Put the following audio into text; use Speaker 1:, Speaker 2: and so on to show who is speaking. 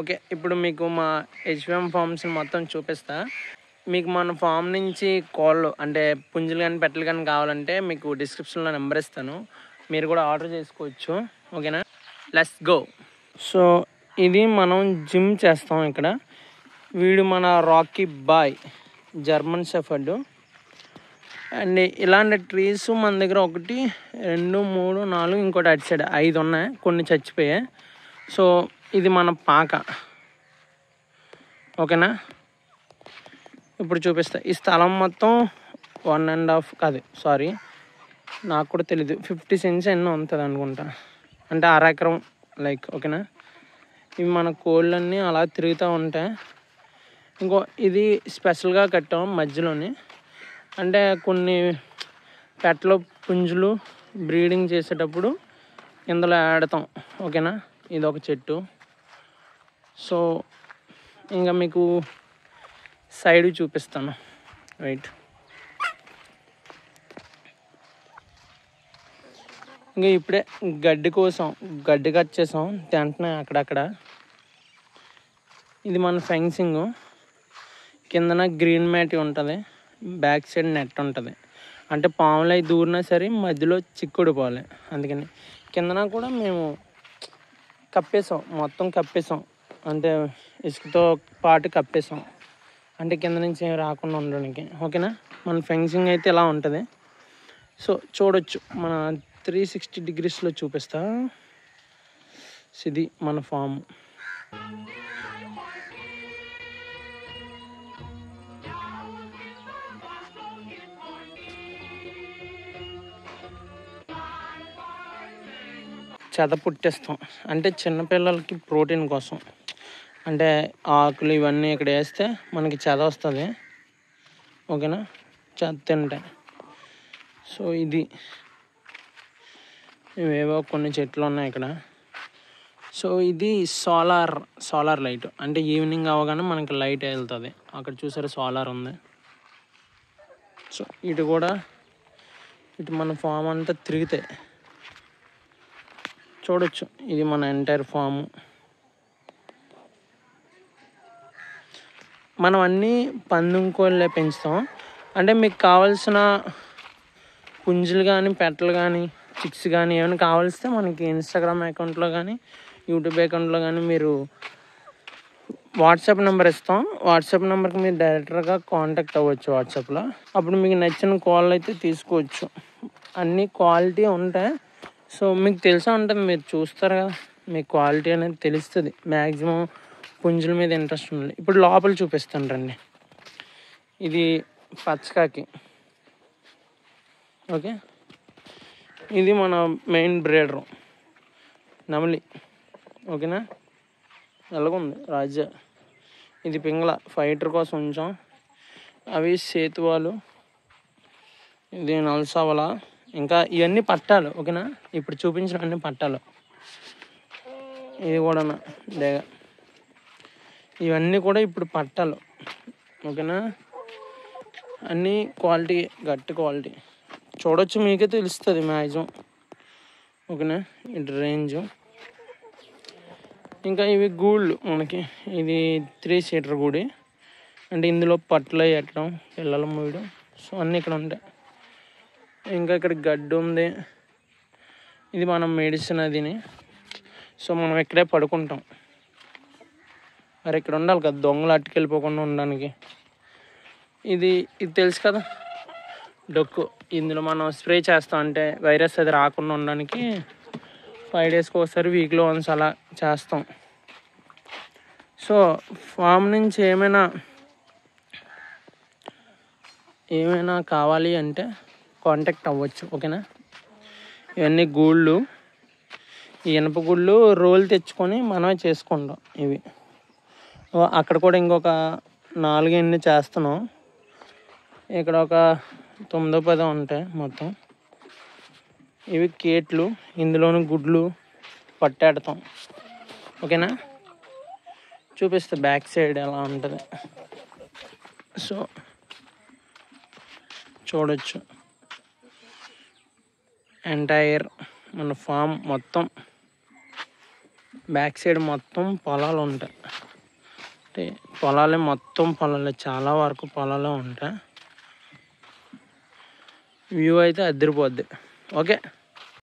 Speaker 1: Okay, ఇప్పుడు మీకు మా హెచ్విఎం ఫార్మ్స్ని మొత్తం చూపిస్తా. మీకు మన ఫామ్ నుంచి కోళ్ళు అంటే పుంజులు కానీ పెట్టలు కానీ కావాలంటే మీకు డిస్క్రిప్షన్లో నెంబర్ ఇస్తాను, మీరు కూడా ఆర్డర్ చేసుకోవచ్చు. ఓకేనా, లెట్స్ గో. సో ఇది మనం జిమ్ చేస్తాం ఇక్కడ. వీడు మన Rocky boy, German Shepherd. And ఇలాంటి ట్రీస్ మన దగ్గర 1 2 3 4 ఇంకోటి అటు సైడ్ 5 ఉన్నాయి, కొన్ని చచ్చిపోయాయి. సో ఇది మన పాక. ఓకేనా, ఇప్పుడు చూపిస్తా. ఈ స్థలం మొత్తం 1.5 కాదు, సారీ నాకు కూడా తెలీదు, 50 సెంట్స్ ఎన్నో ఉంటుంది అనుకుంటా, అంటే 1/2 ఎకరం లైక్. ఓకేనా, ఇవి మన కోళ్ళన్నీ అలా తిరుగుతూ ఉంటాయి. ఇంకో ఇది స్పెషల్గా కట్టాం మధ్యలోని, అంటే కొన్ని పెట్టలు పుంజులు బ్రీడింగ్ చేసేటప్పుడు ఇందులో ఆడతాం. ఓకేనా, ఇది ఒక చెట్టు. సో ఇంకా మీకు సైడ్ చూపిస్తాను, రైట్. ఇంకా ఇప్పుడే గడ్డి కోసం గడ్డి కట్ చేసాం, తింటున్నాయి అక్కడక్కడ. ఇది మన ఫెన్సింగ్, కిందన గ్రీన్ మ్యాట్ ఉంటుంది, బ్యాక్ సైడ్ నెట్ ఉంటుంది. అంటే పాములు అవి దూరినా సరే మధ్యలో చిక్కుడిపోవాలి, అందుకని కిందన కూడా మేము కప్పేసాం, మొత్తం కప్పేసాం, అంటే ఇసుకతో పాటు కప్పేసాం, అంటే కింద నుంచి ఏమి రాకుండా ఉండడానికి. ఓకేనా, మన ఫెన్సింగ్ అయితే ఇలా ఉంటుంది. సో చూడొచ్చు, మన 360 డిగ్రీస్లో చూపిస్తా. ఇది మన ఫామ్. చెద పుట్టేస్తాం, అంటే చిన్నపిల్లలకి ప్రోటీన్ కోసం, అంటే ఆకులు ఇవన్నీ ఇక్కడ వేస్తే మనకి చెద వస్తుంది. ఓకేనా, చెద తింటే. సో ఇది ఇవేవో కొన్ని చెట్లు ఉన్నాయి ఇక్కడ. సో ఇది సోలార్ లైట్, అంటే ఈవినింగ్ అవగానే మనకి లైట్ వెళ్తుంది. అక్కడ చూసారు సోలార్ ఉంది. సో ఇటు కూడా, ఇటు మన ఫామ్ అంతా తిరిగితే చూడొచ్చు, ఇది మన ఎంటైర్ ఫాము. మనం అన్నీ పందెం కోళ్ళే పెంచుతాం. అంటే మీకు కావాల్సిన పుంజులు కానీ పెట్టలు కానీ చిక్స్ కానీ ఏమైనా కావాల్స్తే మనకి ఇన్స్టాగ్రామ్ అకౌంట్లో కానీ యూట్యూబ్ అకౌంట్లో కానీ మీరు వాట్సాప్ నెంబర్ ఇస్తాం. వాట్సాప్ నెంబర్కి మీరు డైరెక్ట్గా కాంటాక్ట్ అవ్వచ్చు వాట్సాప్లో. అప్పుడు మీకు నచ్చిన కాల్ అయితే తీసుకోవచ్చు. అన్నీ క్వాలిటీ ఉంటాయి. సో మీకు తెలిసే ఉంటుంది, మీరు చూస్తారు కదా, మీకు క్వాలిటీ అనేది తెలుస్తుంది. మ్యాక్సిమం పుంజుల మీద ఇంట్రెస్ట్ ఉంది. ఇప్పుడు లోపల చూపిస్తాను రండి. ఇది పచ్చకాకి. ఓకే, ఇది మన మెయిన్ బ్రీడరు నెమలి. ఓకేనా, ఎలాగుంది రాజ్య. ఇది పింగళ, ఫైటర్ కోసం ఉంచాం. అవి సేతువాలు, ఇది నల్సవల, ఇంకా ఇవన్నీ పట్టాలు. ఓకేనా, ఇప్పుడు చూపించిన అన్ని పట్టాలు. ఇది కూడా డేగ, ఇవన్నీ కూడా ఇప్పుడు పట్టాలు. ఓకేనా, అన్నీ క్వాలిటీ, గట్టి క్వాలిటీ. చూడొచ్చు, మీకే తెలుస్తుంది మ్యాక్సిమం. ఓకేనా, ఇటు రేంజ్. ఇంకా ఇవి గూళ్ళు మనకి. ఇది 3 సీటర్ గూడి, అంటే ఇందులో పట్లు ఎట్టడం, పిల్లలు మూయడం. సో అన్నీ ఇక్కడ ఉంటాయి. ఇంకా ఇక్కడ గడ్డి ఉంది. ఇది మనం మెడిసిన్ అదిని. సో మనం ఇక్కడే పడుకుంటాం. మరి ఇక్కడ ఉండాలి కదా, దొంగలు అట్టుకెళ్ళిపోకుండా ఉండడానికి. ఇది తెలుసు కదా, డొక్కు. ఇందులో మనం స్ప్రే చేస్తాం, అంటే వైరస్ అది రాకుండా ఉండడానికి 5 డేస్కి ఒకసారి, వీక్లో వన్స్ అలా చేస్తాం. సో ఫామ్ నుంచి ఏమైనా కావాలి అంటే కాంటాక్ట్ అవ్వచ్చు. ఓకేనా, ఇవన్నీ గూళ్ళు, ఈ ఇనప గుళ్ళు రోల్ తెచ్చుకొని మనమే చేసుకుంటాం. ఇవి అక్కడ కూడా ఇంకొక 4 ఎన్ని చేస్తున్నాం. ఇక్కడ ఒక 9-10 ఉంటాయి మొత్తం. ఇవి కేట్లు, ఇందులోని గుడ్లు పట్టేడతాం. ఓకేనా, చూపిస్తే బ్యాక్ సైడ్ ఎలా ఉంటుంది. సో చూడొచ్చు, ఎంటైర్ మన ఫామ్ మొత్తం బ్యాక్ సైడ్ మొత్తం పొలాలు ఉంటాయి. అంటే పొలాలే, మొత్తం పొలాలే, చాలా వరకు పొలాలే ఉంటాయి. వ్యూ అయితే అదిరిపోద్ది. ఓకే.